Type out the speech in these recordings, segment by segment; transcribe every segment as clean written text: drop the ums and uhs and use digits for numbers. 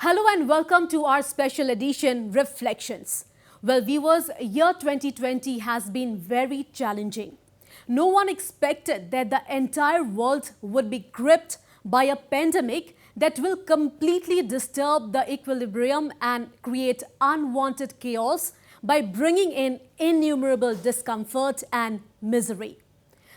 Hello and welcome to our special edition Reflections. Well, viewers, year 2020 has been very challenging. No one expected that the entire world would be gripped by a pandemic that will completely disturb the equilibrium and create unwanted chaos by bringing in innumerable discomfort and misery.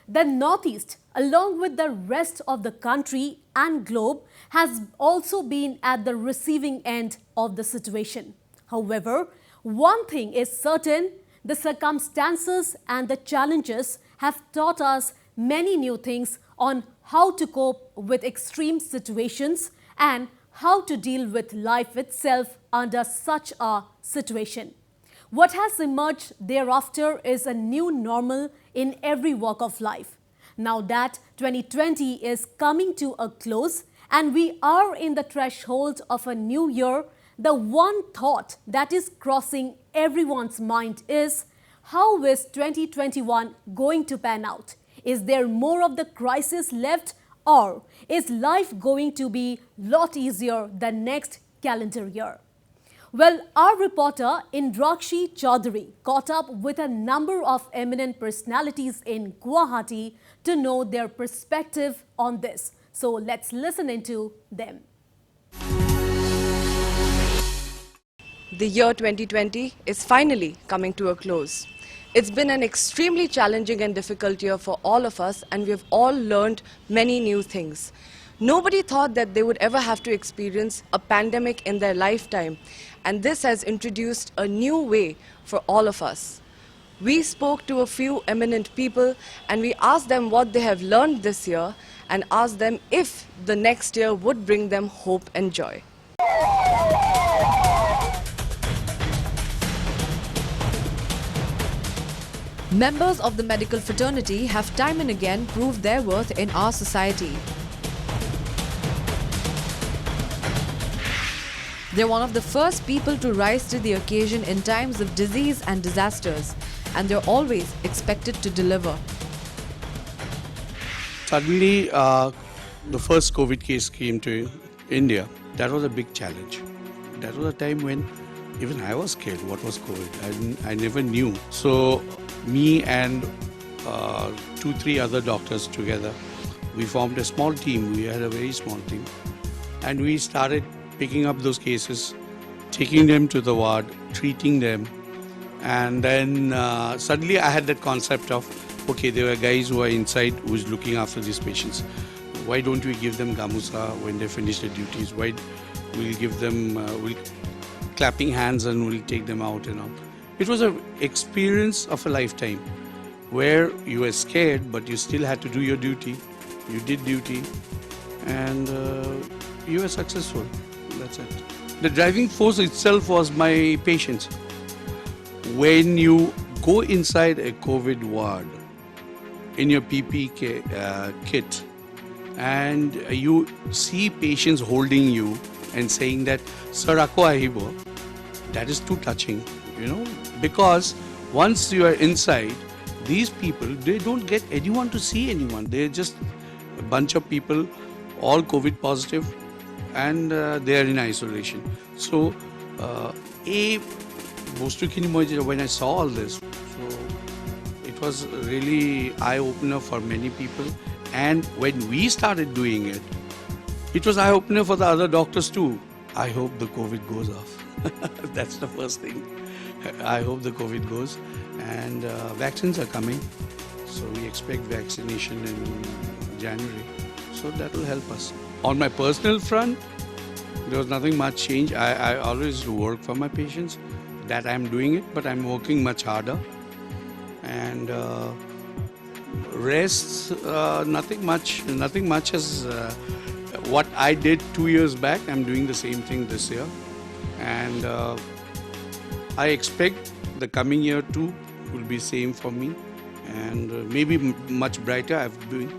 The Northeast, along with the rest of the country and globe, has also been at the receiving end of the situation. However, one thing is certain, the circumstances and the challenges have taught us many new things on how to cope with extreme situations and how to deal with life itself under such a situation. What has emerged thereafter is a new normal in every walk of life. Now that 2020 is coming to a close and we are in the threshold of a new year, the one thought that is crossing everyone's mind is, how is 2021 going to pan out? Is there more of the crisis left, or is life going to be a lot easier the next calendar year? Well, our reporter Indrakshi Chaudhary caught up with a number of eminent personalities in Guwahati to know their perspective on this. So let's listen into them. The year 2020 is finally coming to a close. It's been an extremely challenging and difficult year for all of us, and we've all learned many new things. Nobody thought that they would ever have to experience a pandemic in their lifetime, and this has introduced a new way for all of us. We spoke to a few eminent people and we asked them what they have learned this year and asked them if the next year would bring them hope and joy. Members of the medical fraternity have time and again proved their worth in our society. They're one of the first people to rise to the occasion in times of disease and disasters, and they're always expected to deliver. Suddenly, the first COVID case came to India. That was a big challenge. That was a time when even I was scared what was COVID. I never knew. So me and 2-3 other doctors together, we formed a small team. We had a very small team. And we started picking up those cases, taking them to the ward, treating them. And then suddenly I had that concept of, okay, there were guys who are inside who's looking after these patients. Why don't we give them gamusa when they finish their duties? Why we'll give them we'll clapping hands and we'll take them out and all. It was an experience of a lifetime where you were scared, but you still had to do your duty. You did duty and you were successful. That's it. The driving force itself was my patients. When you go inside a COVID ward in your PPE kit and you see patients holding you and saying that, "Sir, ako ahibo," that is too touching, because once you are inside, these people, they don't get anyone to see anyone. They're just a bunch of people, all COVID positive, and they are in isolation. So, when I saw all this, so it was really eye-opener for many people. And when we started doing it, it was eye-opener for the other doctors too. I hope the COVID goes off. That's the first thing. I hope the COVID goes. And vaccines are coming. So we expect vaccination in January. So that will help us. On my personal front, there was nothing much change. I always work for my patients. That I'm doing it, but I'm working much harder. And rest, nothing much. Nothing much has. What I did 2 years back, I'm doing the same thing this year. And I expect the coming year too will be same for me. And maybe much brighter. I've been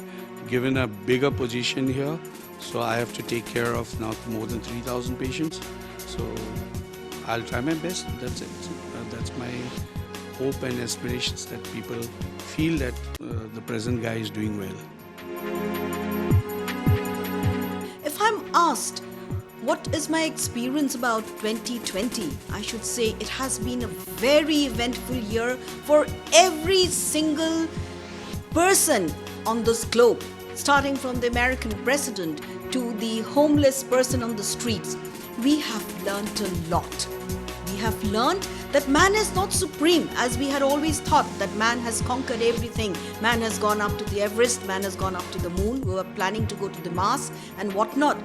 given a bigger position here. So I have to take care of now more than 3,000 patients. So I'll try my best. That's it. That's my hope and aspirations, that people feel that the present guy is doing well. If I'm asked, What is my experience about 2020? I should say it has been a very eventful year for every single person on this globe, starting from the American president to the homeless person on the streets. We have learnt a lot. We have learned that man is not supreme, as we had always thought that man has conquered everything. Man has gone up to the Everest, man has gone up to the moon, we were planning to go to the Mars and whatnot.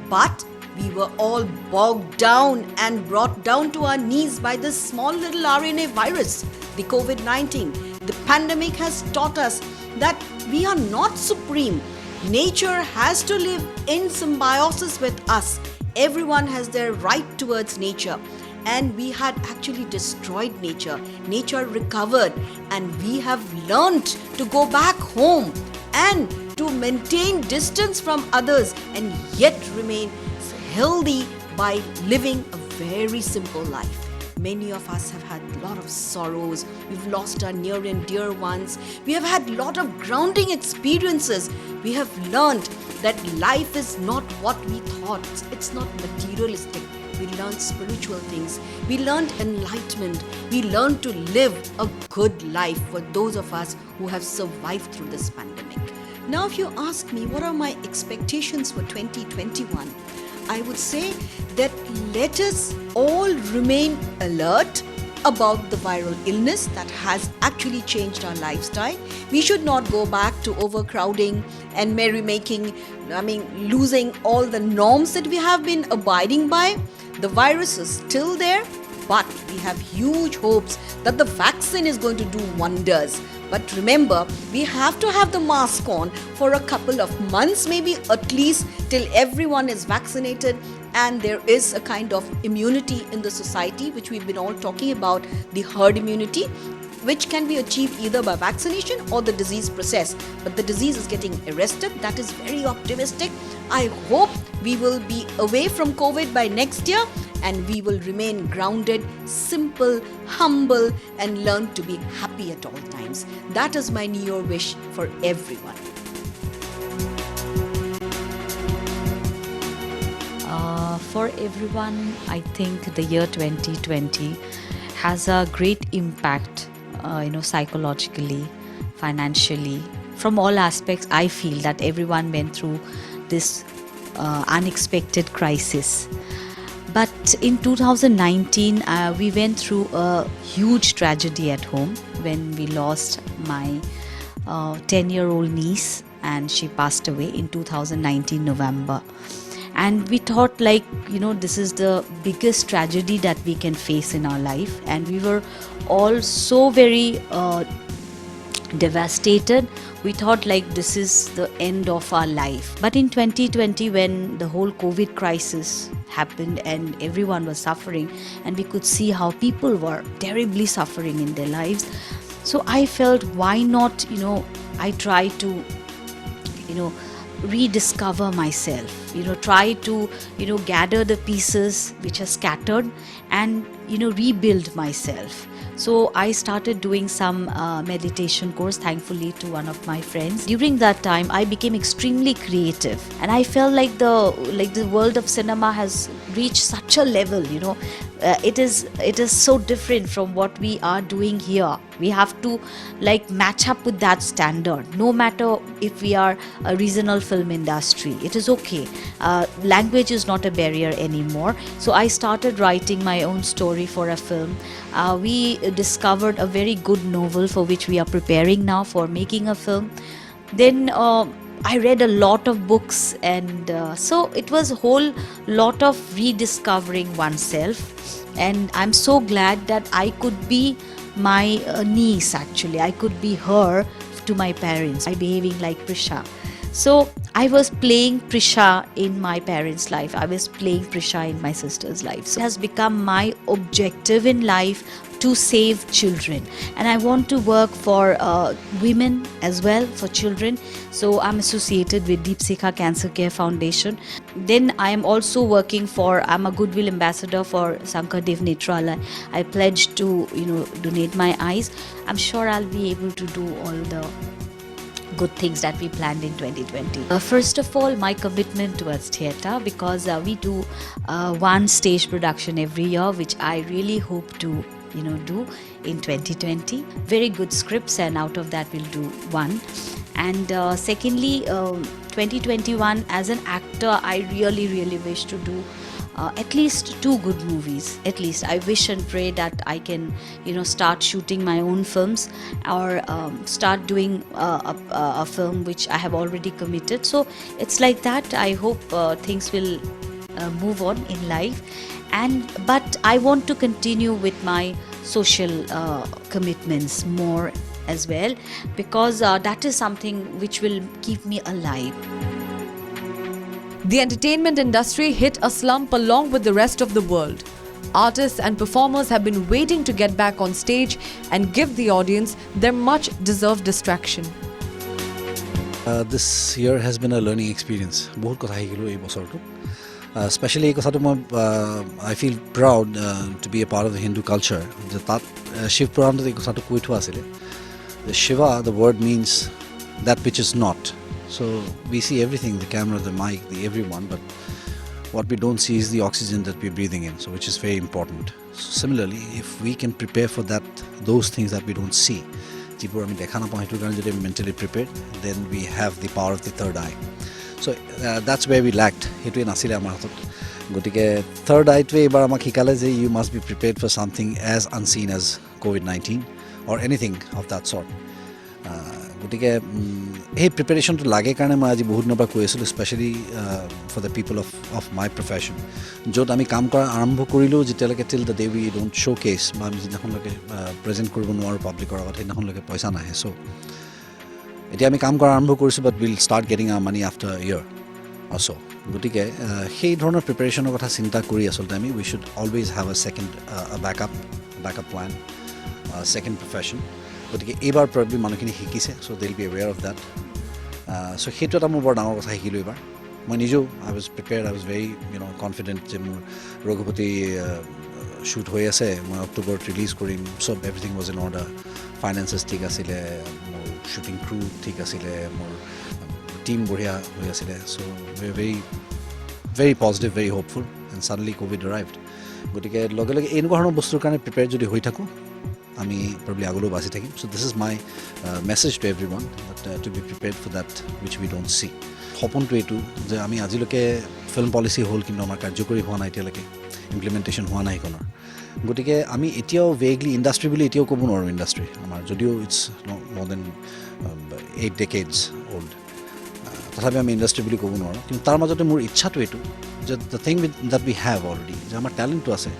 But we were all bogged down and brought down to our knees by this small little RNA virus, the COVID-19. The pandemic has taught us that we are not supreme. Nature has to live in symbiosis with us. Everyone has their right towards nature. And we had actually destroyed nature. Nature recovered, and we have learnt to go back home and to maintain distance from others and yet remain healthy by living a very simple life. Many of us have had a lot of sorrows. We've lost our near and dear ones. We have had a lot of grounding experiences. We have learned that life is not what we thought. It's not materialistic. We learned spiritual things. We learned enlightenment. We learned to live a good life for those of us who have survived through this pandemic. Now, if you ask me what are my expectations for 2021, I would say that let us all remain alert about the viral illness that has actually changed our lifestyle. We should not go back to overcrowding and merrymaking, losing all the norms that we have been abiding by. The virus is still there, but we have huge hopes that the vaccine is going to do wonders. But remember, we have to have the mask on for a couple of months, maybe at least till everyone is vaccinated and there is a kind of immunity in the society, which we've been all talking about, the herd immunity, which can be achieved either by vaccination or the disease process. But the disease is getting arrested. That is very optimistic. I hope we will be away from COVID by next year and we will remain grounded, simple, humble, and learn to be happy at all times. That is my New Year wish for everyone. For everyone, I think the year 2020 has a great impact, psychologically, financially. From all aspects, I feel that everyone went through this unexpected crisis. But in 2019, we went through a huge tragedy at home when we lost my 10-year-old niece, and she passed away in 2019 November. And we thought this is the biggest tragedy that we can face in our life. And we were all so very devastated. We thought this is the end of our life. But in 2020, when the whole COVID crisis happened and everyone was suffering, and we could see how people were terribly suffering in their lives, so I felt, why not, I try to, rediscover myself, try to, gather the pieces which are scattered and, rebuild myself. So I started doing some meditation course, thankfully, to one of my friends. During that time, I became extremely creative, and I felt like the world of cinema has reached such a level. It is so different from what we are doing here. We have to match up with that standard. No matter if we are a regional film industry, it is okay. Language is not a barrier anymore. So I started writing my own story for a film. We discovered a very good novel for which we are preparing now for making a film. Then I read a lot of books, and so it was a whole lot of rediscovering oneself. And I'm so glad that I could be my niece, actually. I could be her to my parents by behaving like Prisha. So I was playing Prisha in my parents' life. I was playing Prisha in my sister's life. So it has become my objective in life to save children. And I want to work for women as well, for children. So I'm associated with Deep Sikha Cancer Care Foundation. Then I am also working I'm a Goodwill Ambassador for Sankardev Netralaya. I pledged to, donate my eyes. I'm sure I'll be able to do all the good things that we planned in 2020. First of all, my commitment towards theatre, because we do one stage production every year, which I really hope to do in 2020. Very good scripts, and out of that we'll do one. And secondly, 2021, as an actor, I really wish to do at least 2 good movies. At least I wish and pray that I can start shooting my own films, or start doing a film which I have already committed. So it's like that. I hope things will move on in life, but I want to continue with my social commitments more as well, because that is something which will keep me alive. The entertainment industry hit a slump along with the rest of the world. Artists and performers have been waiting to get back on stage and give the audience their much deserved distraction. This year has been a learning experience. বহুত কথা শিকিলোঁ এই বছৰটো। Especially এই কথাটো মই I feel proud to be a part of the Hindu culture. যে তাত শিৱ পুৰাণত এই কথাটো কৈ থোৱা আছিলে। The Shiva, the word means that which is not. So we see everything, the camera, the mic, the everyone, but what we don't see is the oxygen that we're breathing in, so which is very important. So similarly, if we can prepare for that, those things that we don't see, mentally prepared, then we have the power of the third eye. So that's where we lacked. Third eye, you must be prepared for something as unseen as COVID-19 or anything of that sort. গতিকে এই প্ৰিপেৰেশ্যনটো লাগে কাৰণে মই আজি বহুত দিনৰ পৰা কৈ আছিলোঁ, specially for the people of my profession, য'ত আমি কাম কৰা আৰম্ভ কৰিলোঁ যেতিয়ালৈকে till the day we don't showcase, বা আমি যিদিনাখনলৈকে প্ৰেজেণ্ট কৰিব নোৱাৰোঁ পাব্লিকৰ আগত, সেইদিনাখনলৈকে পইচা নাহে। চ' এতিয়া আমি কাম কৰা আৰম্ভ কৰিছোঁ, but will start getting our money after year or so'. গতিকে সেই ধৰণৰ প্ৰিপেৰেশ্যনৰ কথা চিন্তা কৰি আচলতে আমি we should always have a second backup plan, second profession. গতিকে এইবাৰ প্ৰবলি মানুহখিনি শিকিছে, so' they will be aware of that. So' সেইটো এটা মোৰ বৰ ডাঙৰ কথা শিকিলোঁ এইবাৰ। মই নিজেও I was prepared, I was very confident যে মোৰ ৰঘুপতি শ্বুট হৈ আছে, মই অক্টোবৰত ৰিলিজ কৰিম, চব এভৰিথিং ৱাজ ইন অৰ্ডাৰ, ফাইনেন্সেছ ঠিক আছিলে, মোৰ শ্বুটিং ক্ৰু ঠিক আছিলে, মোৰ টিম বঢ়িয়া হৈ আছিলে। So' very positive, very hopeful, and suddenly COVID arrived. গতিকে লগে লগে এনেকুৱা ধৰণৰ বস্তুৰ কাৰণে প্ৰিপেয়াৰ যদি হৈ থাকোঁ, আমি প্ৰবলি আগলৈও বাচি থাকিম। So' this is my message to everyone, to be prepared for that which we don't see. সপোনটো এইটো যে আমি আজিলৈকে ফিল্ম পলিচি হ'ল, কিন্তু আমাৰ কাৰ্যকৰী হোৱা নাই এতিয়ালৈকে, ইমপ্লিমেণ্টেশ্যন হোৱা নাই সেইখনৰ। গতিকে আমি এতিয়াও ভেগলি ইণ্ডাষ্ট্ৰি বুলি এতিয়াও ক'ব নোৱাৰোঁ ইণ্ডাষ্ট্ৰি আমাৰ, যদিও ইটছ মোৰ দেন 8 decades old, তথাপি আমি ইণ্ডাষ্ট্ৰি বুলি ক'ব নোৱাৰোঁ। কিন্তু তাৰ মাজতে মোৰ ইচ্ছাটো এইটো যে the thing that we have already, যে আমাৰ টেলেণ্টটো আছে,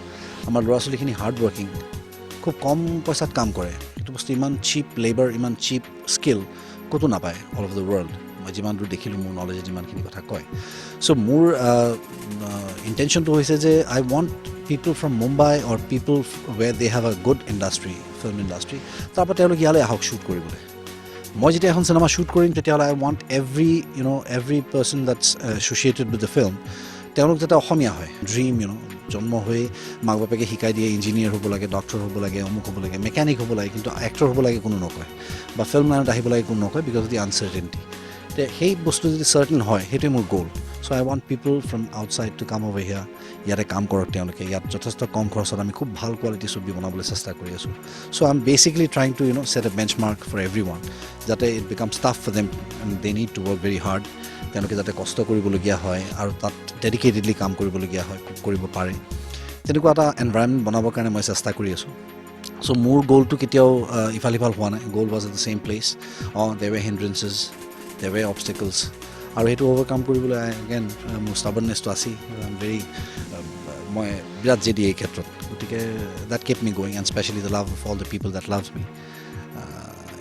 আমাৰ ল'ৰা ছোৱালীখিনি হাৰ্ড ৱৰ্কিং, খুব কম পইচাত কাম কৰে, সেইটো বস্তু ইমান চিপ লেবাৰ, ইমান চিপ স্কিল ক'তো নাপায় অল অফ দ্য ৱৰ্ল্ড। মই যিমান দূৰ দেখিলোঁ, মোৰ নলেজে যিমানখিনি কথা কয়। চ' মোৰ ইণ্টেনশ্যনটো হৈছে যে I want people from Mumbai or people where they have a good industry, film industry, তাৰপৰা তেওঁলোক ইয়ালৈ আহক শ্বুট কৰিবলৈ। মই যেতিয়া এখন চিনেমা শ্বুট কৰিম, তেতিয়াহ'লে I want every person that's associated with the film, তেওঁলোক যাতে অসমীয়া হয়। ড্ৰিম জন্ম হৈ মাক বাপেকে শিকাই দিয়ে ইঞ্জিনিয়াৰ হ'ব লাগে, ডক্টৰ হ'ব লাগে, অমুক হ'ব লাগে, মেকানিক হ'ব লাগে, কিন্তু এক্টৰ হ'ব লাগে কোনো নকয়, বা ফিল্ম লাইনত আহিব লাগে কোনো নকয়, বিকজ অফ দি আনচাৰ্টেনিটি। সেই বস্তু যদি চাৰ্টেন হয়, সেইটোৱে মোৰ goal. So' I want people from outside to come over here, ইয়াতে কাম কৰক তেওঁলোকে। ইয়াত যথেষ্ট কম খৰচত আমি খুব ভাল কোৱালিটি ছবি বনাবলৈ চেষ্টা কৰি আছোঁ। So' I am basically trying to set a benchmark for everyone, যাতে it becomes tough for them, and they need to work very hard. তেওঁলোকে যাতে কষ্ট কৰিবলগীয়া হয় আৰু তাত ডেডিকেটেডলি কাম কৰিবলগীয়া হয়, কৰিব পাৰে, তেনেকুৱা এটা এনভাইৰনমেণ্ট বনাবৰ কাৰণে মই চেষ্টা কৰি আছোঁ। চ' মোৰ গ'লটো কেতিয়াও ইফাল সিফাল হোৱা নাই। Goal was at the same place. There were হিণ্ড্ৰেঞ্চেছ, দেৰ ৱে অবষ্টেকলছ, আৰু সেইটো অভাৰকাম কৰিবলৈ এগেইন মোৰ ষ্টাবাৰ্ণনেছটো আছেই। মই বিৰাট জেদি এই ক্ষেত্ৰত। গতিকে that kept me going, and specially the love of all the people that loves me.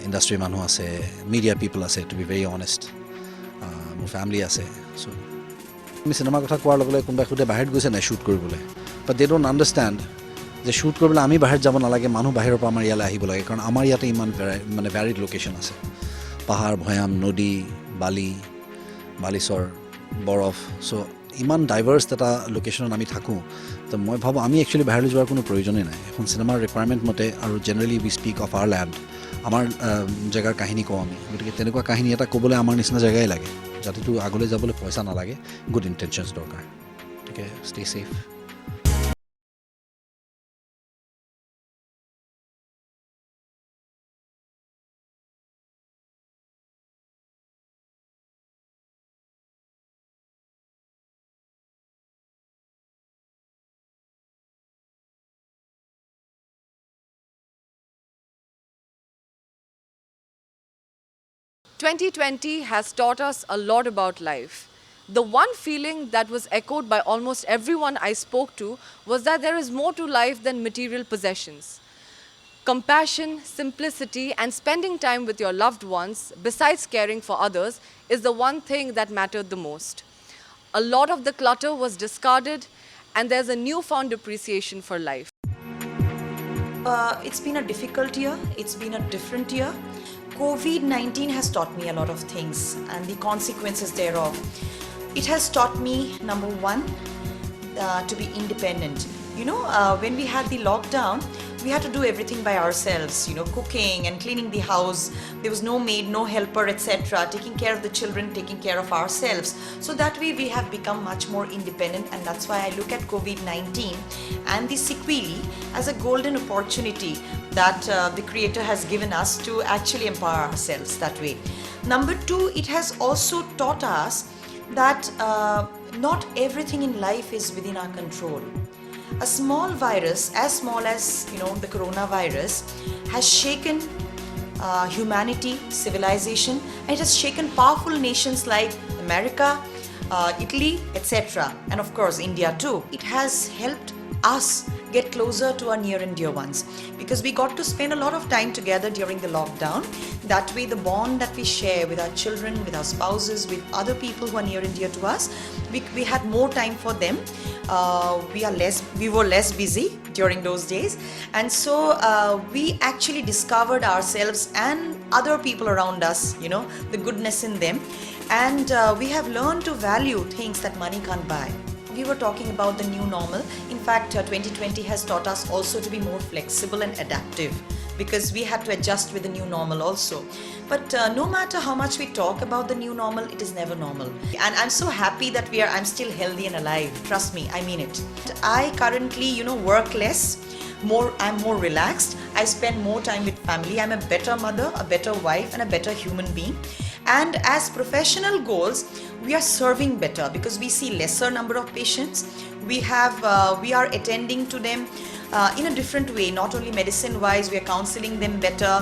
ইণ্ডাষ্ট্ৰীৰ মানুহ আছে, মিডিয়া পিপল আছে, টু বি ভেৰি অনেষ্ট, মোৰ ফেমিলি আছে। চ' আমি চিনেমাৰ কথা কোৱাৰ লগে লগে কোনোবাই সোধে বাহিৰত গৈছে নাই শ্বুট কৰিবলৈ, বাট দে ডোণ্ট আণ্ডাৰষ্টেণ্ড যে শ্বুট কৰিবলৈ আমি বাহিৰত যাব নালাগে, মানুহ বাহিৰৰ পৰা আমাৰ ইয়ালৈ আহিব লাগে। কাৰণ আমাৰ ইয়াতে ইমান ভেৰিড লোকেশ্যন আছে, পাহাৰ, ভৈয়াম, নদী, বালিচৰ, বৰফ। চ' ইমান ডাইভাৰ্ছ এটা লোকেশ্যনত আমি থাকোঁ, তো মই ভাবোঁ আমি একচুৱেলি বাহিৰলৈ যোৱাৰ কোনো প্ৰয়োজনেই নাই। এখন চিনেমাৰ ৰিকুৱাৰমেণ্ট মতে আৰু generally we speak of our land, আমাৰ জেগাৰ কাহিনী কওঁ আমি, গতিকে তেনেকুৱা কাহিনী এটা ক'বলৈ আমাৰ নিচিনা জেগাই লাগে, যাতেতো আগলৈ যাবলৈ পইচা নালাগে, গুড ইণ্টেনশ্যনছ দৰকাৰ। গতিকে stay safe. "2020 has taught us a lot about life. The one feeling that was echoed by almost everyone I spoke to was that there is more to life than material possessions. Compassion, simplicity, and spending time with your loved ones, besides caring for others, is the one thing that mattered the most. A lot of the clutter was discarded, and there's a newfound appreciation for life." It's been a difficult year, it's been a different year. COVID-19 has taught me a lot of things and the consequences thereof. It has taught me, number one, to be independent. When we had the lockdown, we had to do everything by ourselves, cooking and cleaning the house. There was no maid, no helper, etc. Taking care of the children, taking care of ourselves. So that way we have become much more independent, and that's why I look at COVID-19 and the sequelae as a golden opportunity that the Creator has given us to actually empower ourselves that way. Number two, it has also taught us that not everything in life is within our control. A small virus, as small as the coronavirus, has shaken humanity, civilization, and it has shaken powerful nations like America, Italy, etc., and of course India too. It has helped us get closer to our near and dear ones, because we got to spend a lot of time together during the lockdown. That way the bond that we share with our children, with our spouses, with other people who are near and dear to us, we had more time for them. We were less busy during those days, and so we actually discovered ourselves and other people around us, the goodness in them, and we have learned to value things that money can't buy. We were talking about the new normal. In fact, 2020 has taught us also to be more flexible and adaptive, because we had to adjust with the new normal also. But no matter how much we talk about the new normal, it is never normal. And I'm so happy that I'm still healthy and alive. Trust me, I mean it. I currently, work less. I'm more relaxed. I spend more time with family. I'm a better mother, a better wife, and a better human being. And as professional goals, we are serving better because we see lesser number of patients. We are attending to them in a different way. Not only medicine wise, we are counseling them better.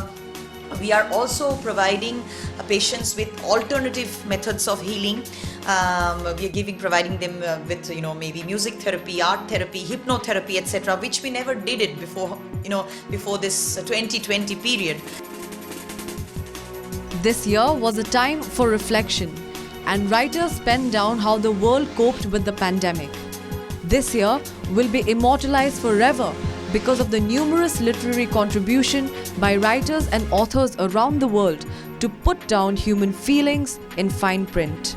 We are also providing patients with alternative methods of healing. We are providing them with maybe music therapy, art therapy, hypnotherapy, etc., which we never did it before. Before this 2020 period. This year was a time for reflection, and writers penned down how the world coped with the pandemic. This year will be immortalized forever because of the numerous literary contribution by writers and authors around the world to put down human feelings in fine print.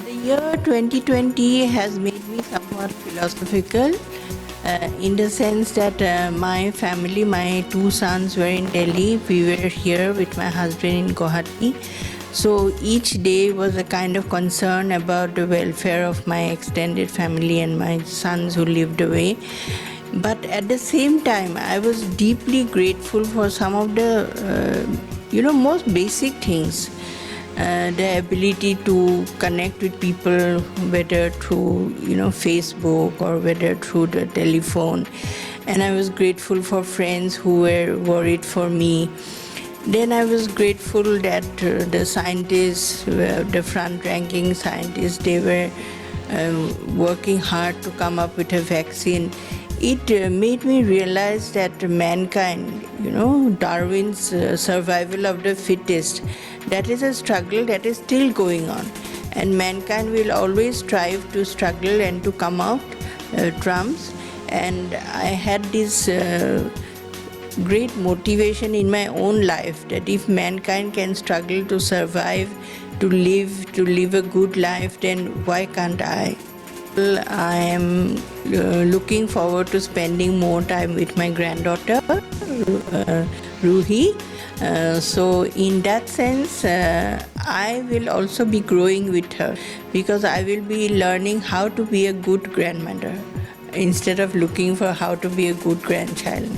The year 2020 has made me somewhat philosophical in the sense that my family, my two sons were in Delhi, we were here with my husband in Guwahati. So each day was a kind of concern about the welfare of my extended family and my sons who lived away. But at the same time, I was deeply grateful for some of the, most basic things. The ability to connect with people, whether through, Facebook or whether through the telephone. And I was grateful for friends who were worried for me. Then I was grateful that the scientists, the front-ranking scientists, they were working hard to come up with a vaccine. It made me realize that mankind, Darwin's survival of the fittest, that is a struggle that is still going on. And mankind will always strive to struggle and to come out trumps. And I had this great motivation in my own life that if mankind can struggle to survive, to live a good life, then why can't I? I am looking forward to spending more time with my granddaughter, Ruhi. So in that sense, I will also be growing with her because I will be learning how to be a good grandmother instead of looking for how to be a good grandchild.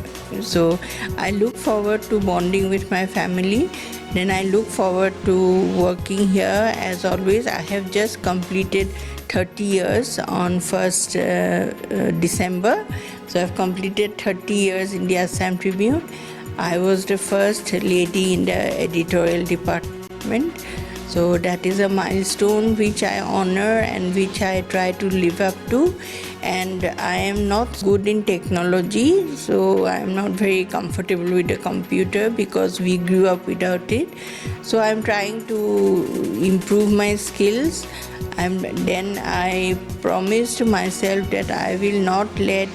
So I look forward to bonding with my family. Then I look forward to working here. As always, I have just completed 30 years on 1st December. So I've completed 30 years in the Assam Tribune. I was the first lady in the editorial department. So that is a milestone which I honor and which I try to live up to. And I am not good in technology, so I am not very comfortable with the computer because we grew up without it. So I am trying to improve my skills. Then I promised myself that I will not let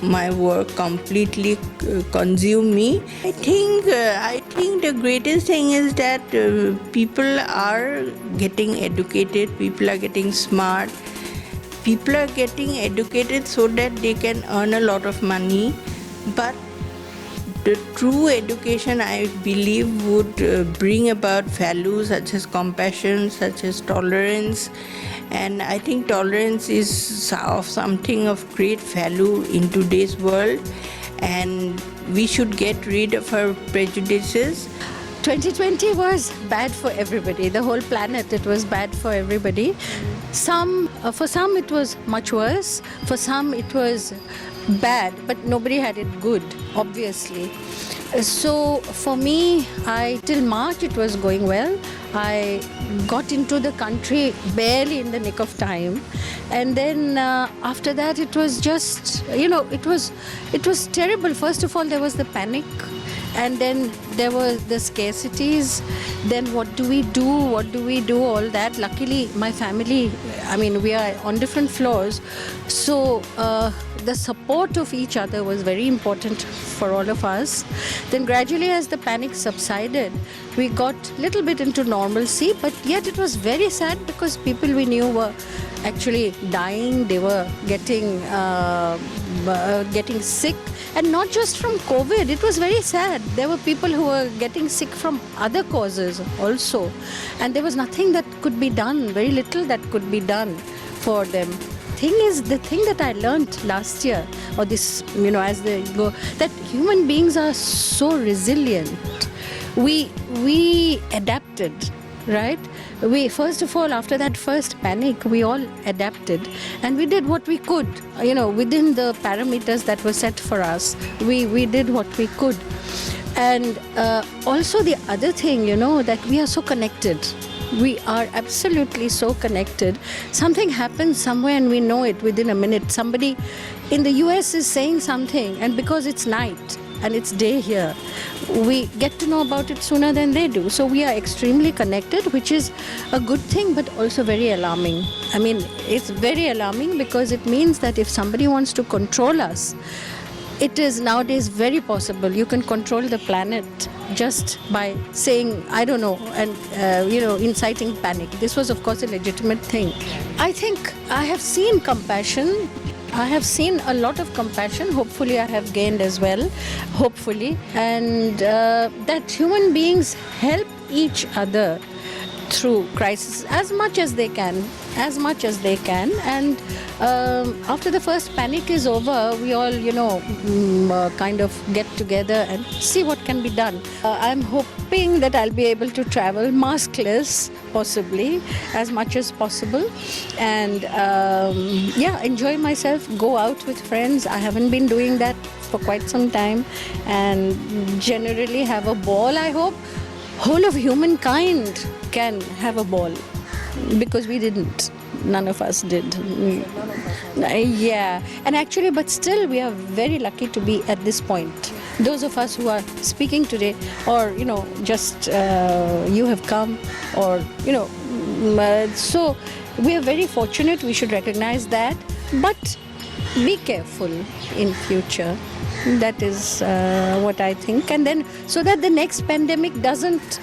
my work completely consume me. I think the greatest thing is that people are getting educated, people are getting smart, people are getting educated so that they can earn a lot of money. But the true education, I believe, would bring about values such as compassion, such as tolerance. And I think tolerance is of something of great value in today's world. And we should get rid of our prejudices. 2020 was bad for everybody, the whole planet. It was bad for everybody. For some it was much worse, for some it was bad, but nobody had it good, obviously. So for me, till March it was going well. I got into the country barely in the nick of time, and then after that it was just, it was terrible. First of all, there was the panic, and then there were the scarcities. Then what do we do, all that. Luckily my family, we are on different floors, so the support of each other was very important for all of us. Then gradually, as the panic subsided, we got a little bit into normalcy, but yet it was very sad because people we knew were actually dying. They were getting sick, and not just from COVID. It was very sad. There were people who were getting sick from other causes also, and there was nothing that could be done, very little that could be done for them. The thing that I learned last year, or this, as they go, that human beings are so resilient. We adapted, right? We, first of all, after that first panic, we all adapted, and we did what we could, within the parameters that were set for us. We did what we could. And also the other thing, that we are so connected. We are absolutely so connected. Something happens somewhere and we know it within a minute. Somebody in the US is saying something, and because it's night and it's day here, we get to know about it sooner than they do. So we are extremely connected, which is a good thing, but also very alarming. It's very alarming because it means that if somebody wants to control us, it is nowadays very possible. You can control the planet just by saying, I don't know, and inciting panic. This was, of course, a legitimate thing. I think I have seen compassion. I have seen a lot of compassion. Hopefully I have gained as well, hopefully. And that human beings help each other through crisis as much as they can. And after the first panic is over, we all, kind of get together and see what can be done. I'm hoping that I'll be able to travel maskless, possibly, as much as possible. And enjoy myself, go out with friends. I haven't been doing that for quite some time. And generally have a ball, I hope. Whole of humankind can have a ball, because we didn't. None of us did. Yeah. And actually, but still, we are very lucky to be at this point. Those of us who are speaking today, or, just you have come, or, so we are very fortunate. We should recognize that. But be careful in future. That is what I think. And then, so that the next pandemic doesn't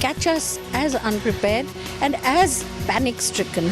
catch us as unprepared and as panic-stricken.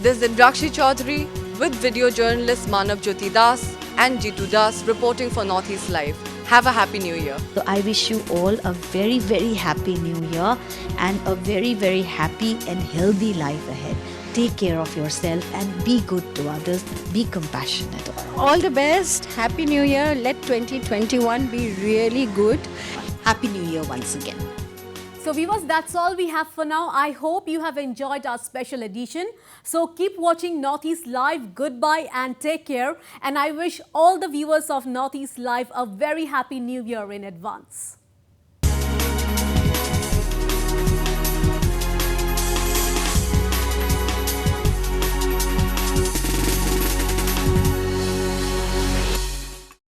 This is Indrakshi Chaudhary with video journalist Manav Jyoti Das and Jitu Das reporting for Northeast Live. Have a happy new year. So I wish you all a very, very happy new year and a very, very happy and healthy life ahead. Take care of yourself and be good to others. Be compassionate. All the best. Happy New Year. Let 2021 be really good. Happy New Year once again. So viewers, that's all we have for now. I hope you have enjoyed our special edition. So keep watching Northeast Live. Goodbye and take care. And I wish all the viewers of Northeast Live a very happy new year in advance.